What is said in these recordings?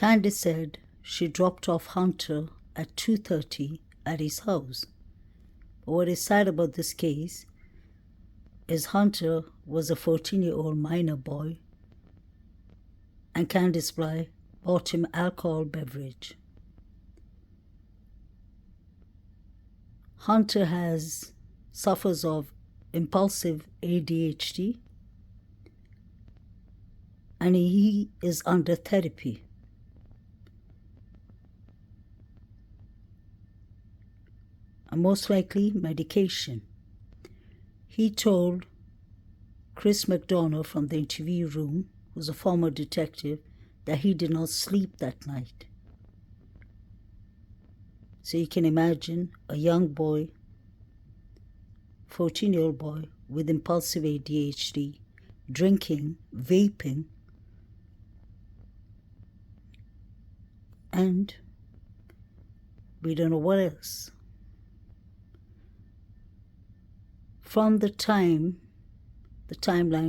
Candy said she dropped off Hunter at 2:30 at his house. But what is sad about this case is Hunter was a 14-year-old minor boy, and Candice Bly bought him alcohol beverage. Hunter suffers of impulsive ADHD, and he is under therapy. And most likely medication. He told Chris McDonough from the interview room, who's a former detective, that he did not sleep that night. So you can imagine a young boy, 14-year-old boy with impulsive ADHD, drinking, vaping, and we don't know what else. From the timeline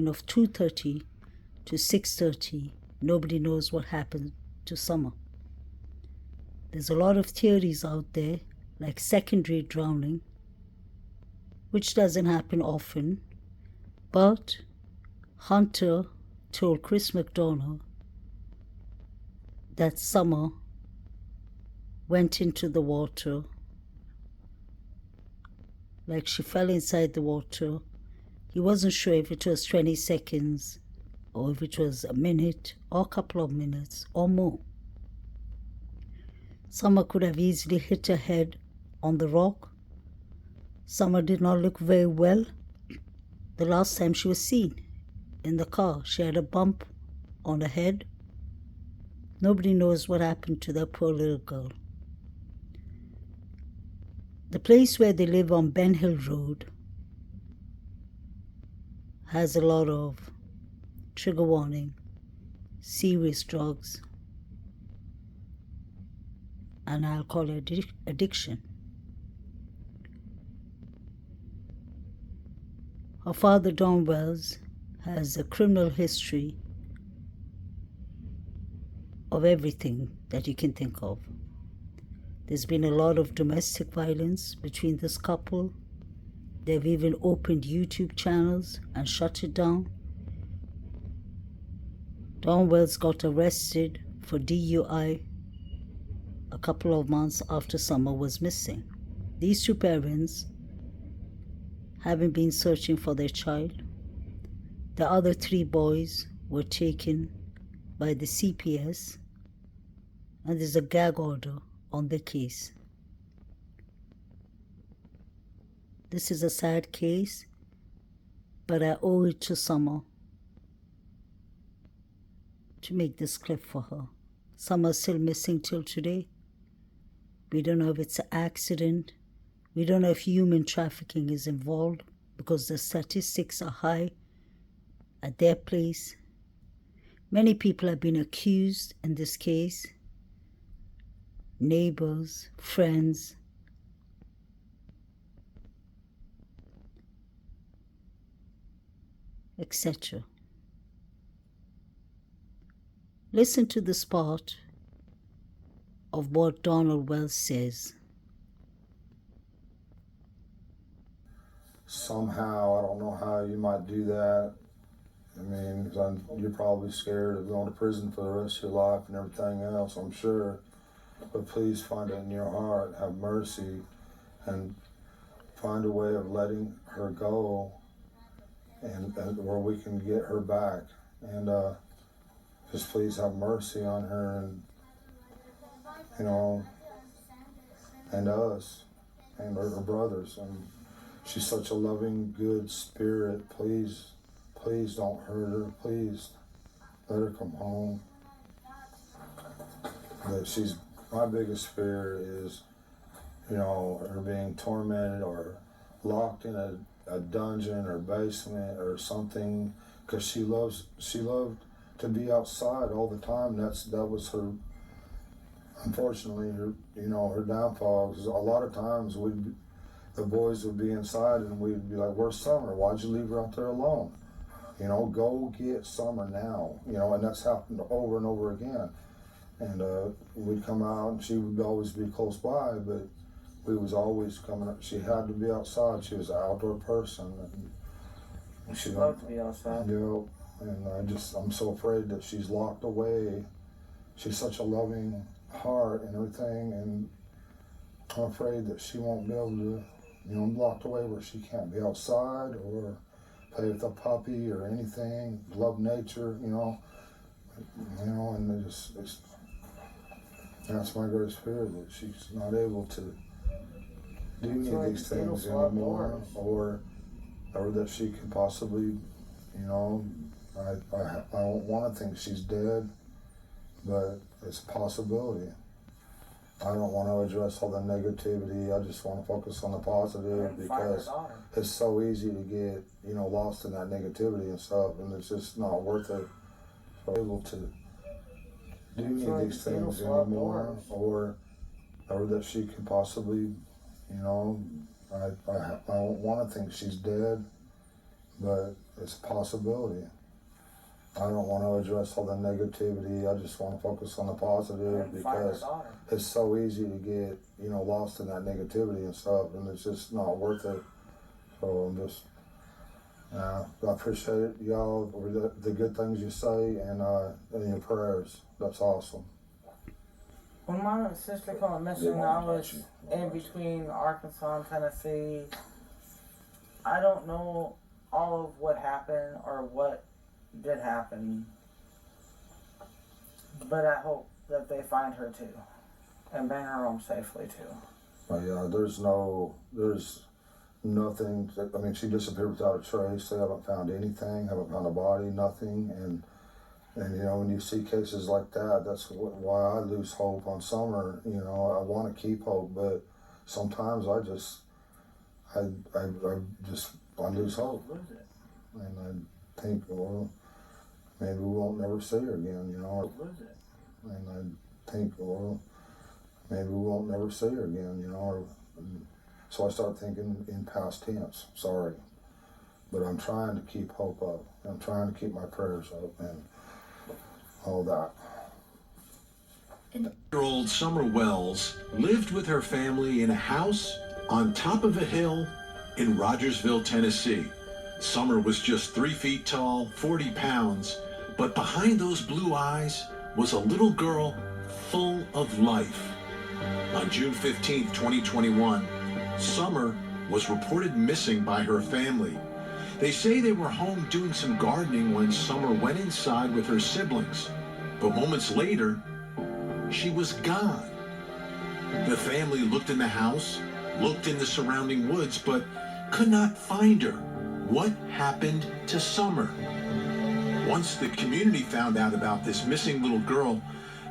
of 2:30 to 6:30, nobody knows what happened to Summer. There's a lot of theories out there, like secondary drowning, which doesn't happen often, but Hunter told Chris McDonough that Summer went into the water, like she fell inside the water. He wasn't sure if it was 20 seconds or if it was a minute or a couple of minutes or more. Summer could have easily hit her head on the rock. Summer did not look very well. The last time she was seen in the car, she had a bump on her head. Nobody knows what happened to that poor little girl. The place where they live on Ben Hill Road has a lot of trigger warning, serious drugs, and alcohol addiction. Her father, Don Wells, has a criminal history of everything that you can think of. There's been a lot of domestic violence between this couple. They've even opened YouTube channels and shut it down. Don Wells got arrested for DUI a couple of months after Summer was missing. These two parents haven't been searching for their child. The other 3 boys were taken by the CPS, and there's a gag order on the case. This is a sad case, but I owe it to Summer to make this clip for her. Summer's still missing till today. We don't know if it's an accident. We don't know if human trafficking is involved, because the statistics are high at their place. Many people have been accused in this case. Neighbors, friends. Etc. Listen to this part of what Donald Wells says. Somehow, I don't know how you might do that. I mean, 'cause you're probably scared of going to prison for the rest of your life and everything else, I'm sure. But please find it in your heart, have mercy, and find a way of letting her go, and where we can get her back. And just please have mercy on her, and and us, and her brothers. And she's such a loving, good spirit. Please don't hurt her. Please let her come home. But my biggest fear is, her being tormented or locked in a dungeon or basement or something, because she loved to be outside all the time. That was her, unfortunately, her downfall. Because a lot of times the boys would be inside and we'd be like, "Where's Summer? Why'd you leave her out there alone? Go get Summer now." And that's happened over and over again. And we'd come out, and she would always be close by, but we was always coming up. She had to be outside. She was an outdoor person. And she loved to be outside. Yeah, and I'm so afraid that she's locked away. She's such a loving heart and everything, and I'm afraid that she won't be able to, locked away where she can't be outside or play with a puppy or anything, love nature, and that's my greatest fear, that she's not able to do any of these things anymore, or that she could possibly, I don't want to think she's dead, but it's a possibility. I don't want to address all the negativity. I just want to focus on the positive, because it's so easy to get, lost in that negativity and stuff, and it's just not worth it. So able to do any of these things anymore, or that she could possibly, I don't want to think she's dead, but it's a possibility. I don't want to address all the negativity. I just want to focus on the positive, because it's so easy to get, lost in that negativity and stuff, and it's just not worth it. So I'm just, I appreciate y'all, the good things you say, and your prayers. That's awesome. When my sister came missing, I was in between Arkansas and Tennessee. I don't know all of what happened or what did happen, but I hope that they find her too and bring her home safely too. Well, yeah, there's nothing. I mean, she disappeared without a trace. They haven't found anything, haven't found a body, nothing. And when you see cases like that, that's why I lose hope on Summer. I want to keep hope, but sometimes I lose hope, and I think, well, maybe we won't never see her again. And I think, well, maybe we won't never see her again. So I start thinking in past tense. Sorry, but I'm trying to keep hope up. I'm trying to keep my prayers up and all that. 8-year-old Summer Wells lived with her family in a house on top of a hill in Rogersville, Tennessee. Summer was just 3 feet tall, 40 pounds, but behind those blue eyes was a little girl full of life. On June 15, 2021, Summer was reported missing by her family. They say they were home doing some gardening when Summer went inside with her siblings, but moments later, she was gone. The family looked in the house, looked in the surrounding woods, but could not find her. What happened to Summer? Once the community found out about this missing little girl,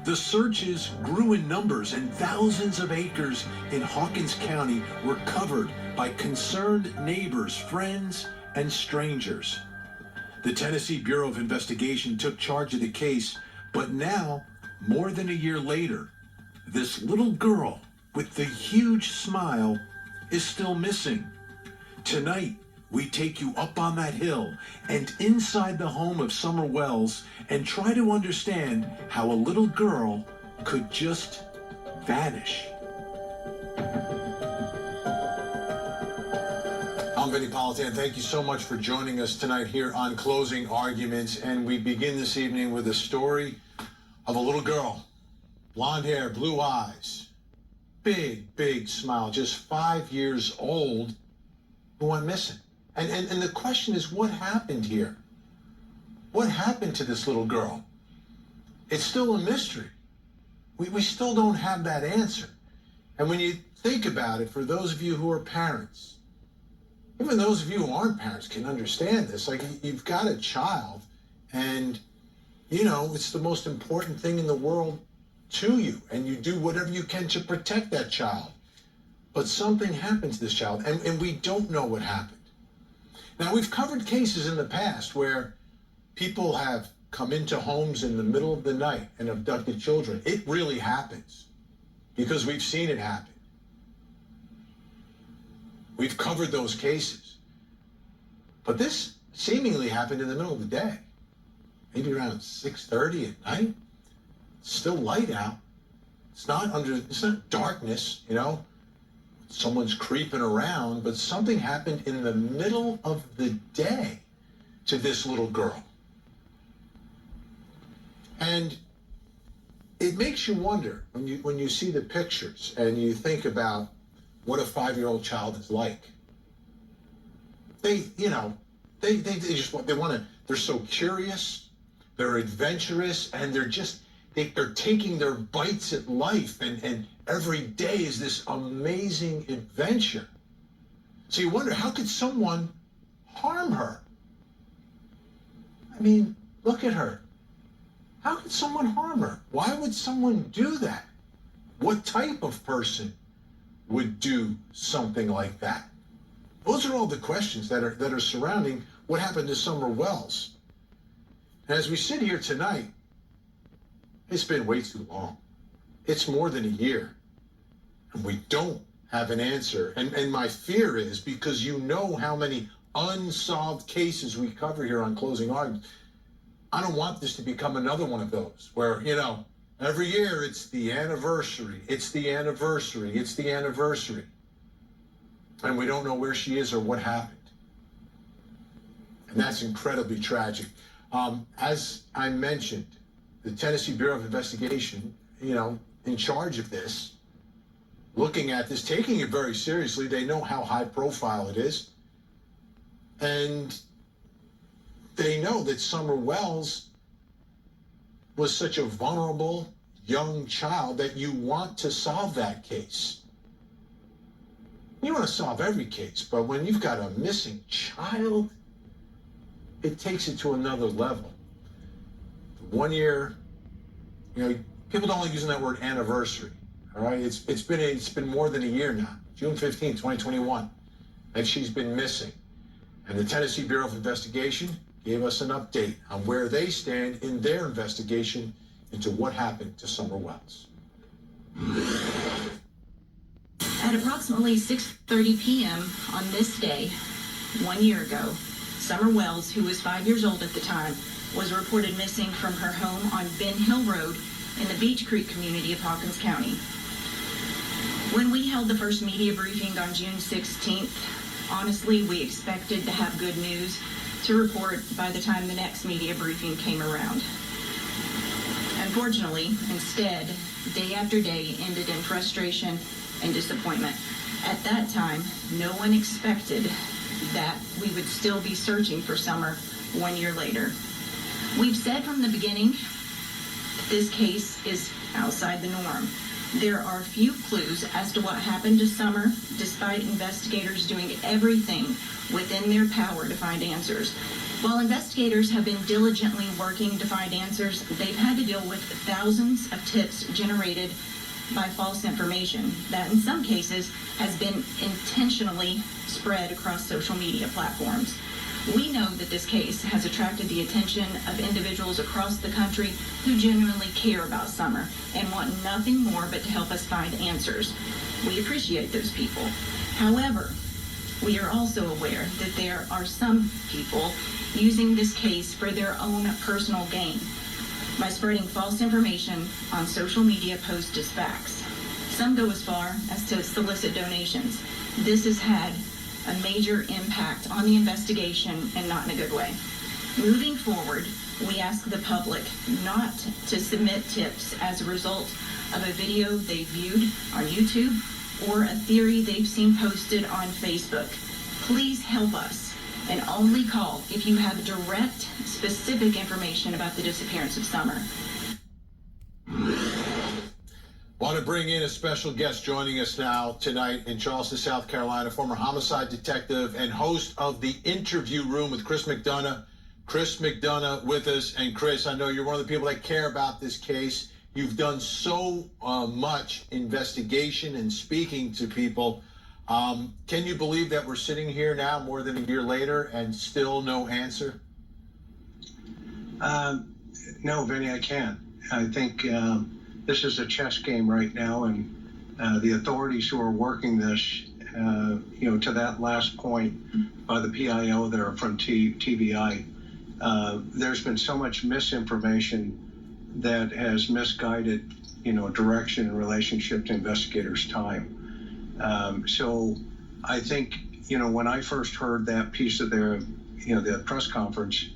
the searches grew in numbers, and thousands of acres in Hawkins County were covered by concerned neighbors, friends, and strangers. The Tennessee Bureau of Investigation took charge of the case, but now, more than a year later, this little girl with the huge smile is still missing. Tonight, we take you up on that hill and inside the home of Summer Wells and try to understand how a little girl could just vanish. I'm Vinny Politan. Thank you so much for joining us tonight here on Closing Arguments. And we begin this evening with a story of a little girl. Blonde hair, blue eyes, big smile, just 5 years old, who went missing. And the question is, what happened here? What happened to this little girl? It's still a mystery. We still don't have that answer. And when you think about it, for those of you who are parents, even those of you who aren't parents can understand this. Like, you've got a child, and, it's the most important thing in the world to you, and you do whatever you can to protect that child. But something happened to this child, and we don't know what happened. Now, we've covered cases in the past where people have come into homes in the middle of the night and abducted children. It really happens because we've seen it happen. We've covered those cases. But this seemingly happened in the middle of the day, maybe around 6:30 at night. still light out. It's not darkness, you know. Someone's creeping around, but something happened in the middle of the day to this little girl. And it makes you wonder when you see the pictures and you think about what a 5-year-old child is like. They they're so curious, they're adventurous, and they're taking their bites at life, and every day is this amazing adventure. So you wonder, how could someone harm her? I mean, look at her. How could someone harm her? Why would someone do that? What type of person would do something like that? Those are all the questions that are surrounding what happened to Summer Wells. And as we sit here tonight, it's been way too long. It's more than a year. And we don't have an answer. And my fear is, because you know how many unsolved cases we cover here on Closing Arguments, I don't want this to become another one of those where, every year it's the anniversary, it's the anniversary, it's the anniversary. And we don't know where she is or what happened. And that's incredibly tragic. As I mentioned, the Tennessee Bureau of Investigation, in charge of this, looking at this, taking it very seriously. They know how high profile it is. And they know that Summer Wells was such a vulnerable young child that you want to solve that case. You want to solve every case, but when you've got a missing child, it takes it to another level. 1 year, people don't like using that word anniversary. All right, it's been more than a year now. June 15, 2021, and she's been missing. And the Tennessee Bureau of Investigation gave us an update on where they stand in their investigation into what happened to Summer Wells. At approximately 6:30 p.m. on this day, 1 year ago, Summer Wells, who was 5 years old at the time, was reported missing from her home on Ben Hill Road in the Beach Creek community of Hawkins County. When we held the first media briefing on June 16th, honestly, we expected to have good news to report by the time the next media briefing came around. Unfortunately, instead, day after day ended in frustration and disappointment. At that time, no one expected that we would still be searching for Summer 1 year later. We've said from the beginning, this case is outside the norm. There are few clues as to what happened to Summer, despite investigators doing everything within their power to find answers. While investigators have been diligently working to find answers, they've had to deal with thousands of tips generated by false information that in some cases has been intentionally spread across social media platforms. We know that this case has attracted the attention of individuals across the country who genuinely care about Summer and want nothing more but to help us find answers. We appreciate those people. However, we are also aware that there are some people using this case for their own personal gain by spreading false information on social media posted as facts. Some go as far as to solicit donations. This has had a major impact on the investigation and not in a good way. Moving forward, we ask the public not to submit tips as a result of a video they viewed on YouTube or a theory they've seen posted on Facebook. Please help us and only call if you have direct, specific information about the disappearance of Summer. Want to bring in a special guest joining us now tonight in Charleston, South Carolina, former homicide detective and host of The Interview Room with Chris McDonough. Chris McDonough with us. And Chris, I know you're one of the people that care about this case. You've done so much investigation and speaking to people. Can you believe that we're sitting here now more than a year later and still no answer? No, Vinny, I can't. I think this is a chess game right now, and the authorities who are working this, to that last point by the PIO there from TBI, there's been so much misinformation that has misguided, direction in relationship to investigators' time. So I think, when I first heard that piece of their, the press conference,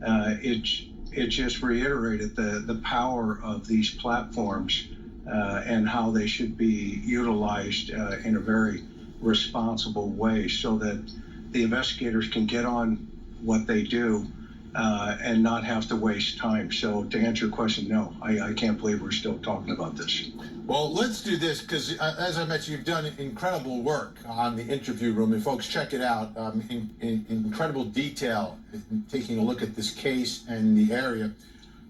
it just reiterated the power of these platforms and how they should be utilized in a very responsible way so that the investigators can get on what they do and not have to waste time. So to answer your question, no, I can't believe we're still talking about this. Well, let's do this because, as I mentioned, you've done incredible work on the interview room, and folks, check it out. In incredible detail, taking a look at this case and the area.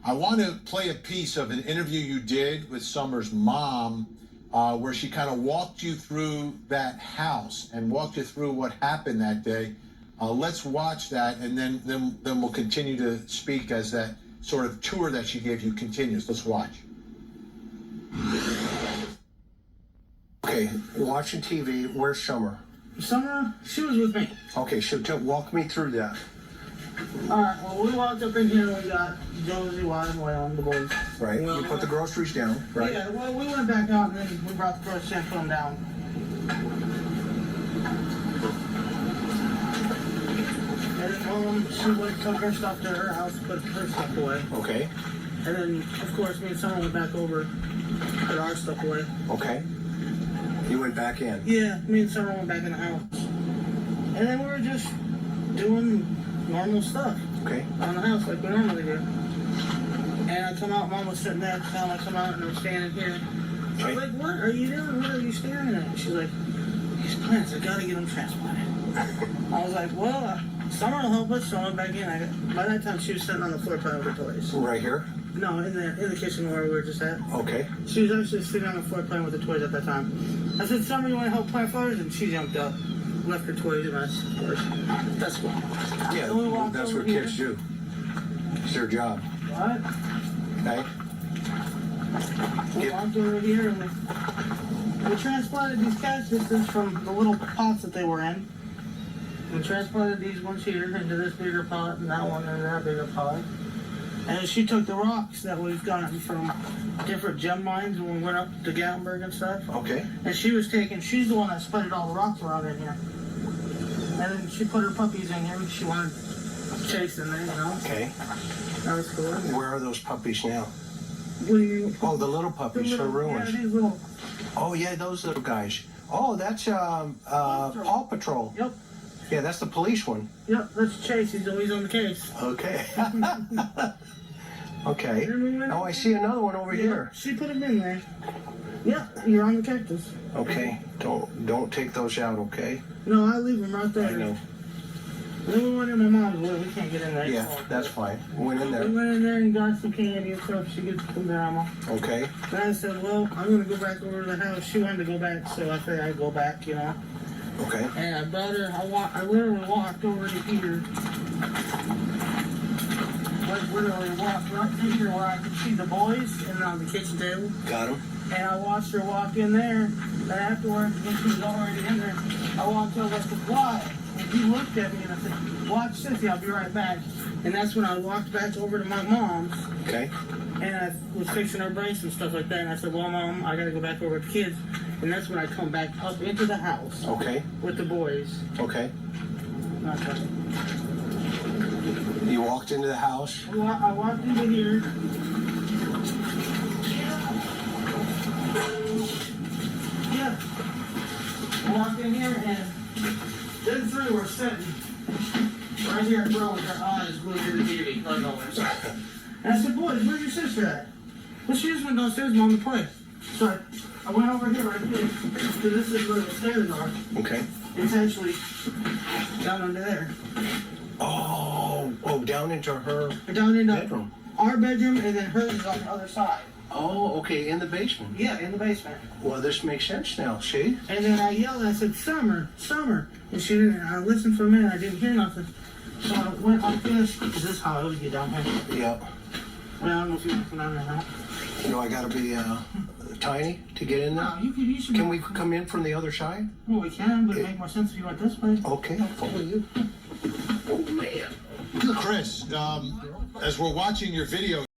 I want to play a piece of an interview you did with Summer's mom, where she kind of walked you through that house and walked you through what happened that day. Let's watch that, and then we'll continue to speak as that sort of tour that she gave you continues. Let's watch. Okay, watching TV, where's Summer? Summer, she was with me. Okay, so walk me through that. Alright, well, we walked up in here and we got Josie, Wyatt, and Waylon, the boys. Right, you put the groceries down, right? Yeah, well, we went back out and then we brought the groceries and put them down. And then she went and took her stuff to her house, put her stuff away. Okay, And then, of course, me and Summer went back over, put our stuff away. okay. You went back in. Yeah, me and Summer went back in the house. And then we were just doing normal stuff Okay. on the house like we normally do. And I come out, Mom was sitting there, I come out and I'm standing here. I was like, what are you doing? What are you staring at? She's like, these plants, I gotta get them transplanted. I was like, well, Summer will help us, so I went back in. By that time, she was sitting on the floor playing with her toys. Right here? No, in the kitchen where we were just at. Okay. She was actually sitting on the floor playing with the toys at that time. I said, Summer, you want to help plant flowers? And she jumped up, left her toys in us. That's cool. Yeah, So we walked that's over what here. kids do. It's their job. What? Okay? We walked over here and we transplanted these cactuses from the little pots that they were in. We transplanted these ones here into this bigger pot and that one into that bigger pot. And she took the rocks that we've gotten from different gem mines when we went up to Gatlinburg and stuff. Okay. And she's the one that spreaded all the rocks around in here. And then she put her puppies in here and she wanted Chase in there, Okay. That was cool. Where are those puppies now? What do you mean? Oh, the little puppies, her ruins. Yeah, these little. Oh, yeah, those little guys. Oh, that's Paw Patrol. Yep. Yeah, that's the police one. Yep, that's Chase. He's always on the case. Okay. Okay. Oh, I see another one over here. She put him in there. Yep, you're on the cactus. Okay. Don't take those out, okay? No, I leave him right there. I know. Then we went in my mom's way. We can't get in there. Yeah, that's fine. Went in We there. went in there and got some candy and stuff. She gets some grandma. Okay. And I said, well, I'm going to go back over to the house. She wanted to go back, so I said I'd go back, Okay. And I brought her, I literally walked over to here. Like, literally walked right to here where I could see the boys and on the kitchen table. Got him. And I watched her walk in there. And afterwards, when she was already in there, I walked over and said, why? And he looked at me and I said, watch Sissy, I'll be right back. And that's when I walked back over to my mom's. Okay. And I was fixing her brace and stuff like that. And I said, well, Mom, I gotta go back over with the kids. And that's when I come back up into the house. Okay. With the boys. Okay. Not that. You walked into the house. I walked into here. Yeah. I walked in here and them three were sitting right here in front with their eyes glued to the TV. Like always. And I said, boys, where's your sister at? Well, she just went downstairs, Mom, to play. So I went over here right here. So this is where the stairs are. Okay. It's actually down under there. Oh, down into her Down in bedroom. our bedroom, and then hers is on the other side. Oh, okay, in the basement. Yeah, in the basement. Well, this makes sense now, see? And then I yelled, I said, Summer, Summer. And she didn't, I listened for a minute, I didn't hear nothing. So I went like this. Is this how I would get down here? Yeah. Well, I don't know if you can come down there now. I gotta be tiny to get in there? No, you should. Can we come in from the other side? Well, we can, but it'd make more sense if you went this way. Okay, I'll follow you. Oh, man. Chris, as we're watching your video,